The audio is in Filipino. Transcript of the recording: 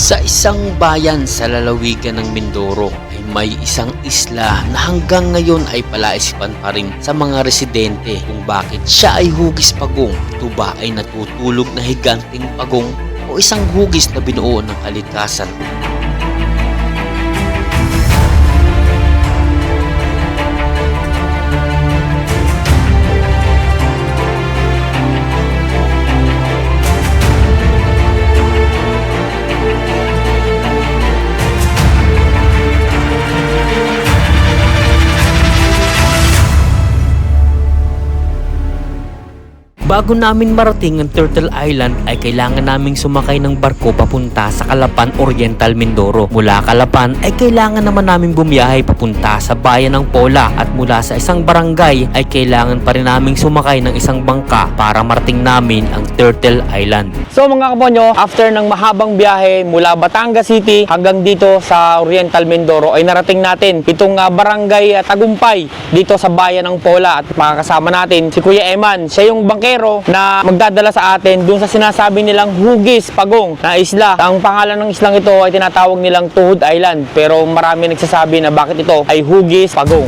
Sa isang bayan sa lalawigan ng Mindoro ay may isang isla na hanggang ngayon ay palaisipan pa rin sa mga residente kung bakit siya ay hugis pagong. Ito ba ay natutulog na higanting pagong o isang hugis na binuo ng kalikasan? Bago namin marating ang Turtle Island ay kailangan naming sumakay ng barko papunta sa Calapan Oriental, Mindoro. Mula Calapan ay kailangan naman namin bumiyahe papunta sa bayan ng Pola at mula sa isang barangay ay kailangan pa rin naming sumakay ng isang bangka para marating namin ang Turtle Island. So mga kaponyo, after ng mahabang biyahe mula Batangas City hanggang dito sa Oriental Mindoro ay narating natin itong barangay Tagumpay dito sa bayan ng Pola at makakasama natin si Kuya Eman. Siya yung bangkero na magdadala sa atin dun sa sinasabi nilang hugis pagong na isla. Ang pangalan ng islang ito ay tinatawag nilang Tuhod Island, pero marami nagsasabi na bakit ito ay hugis pagong.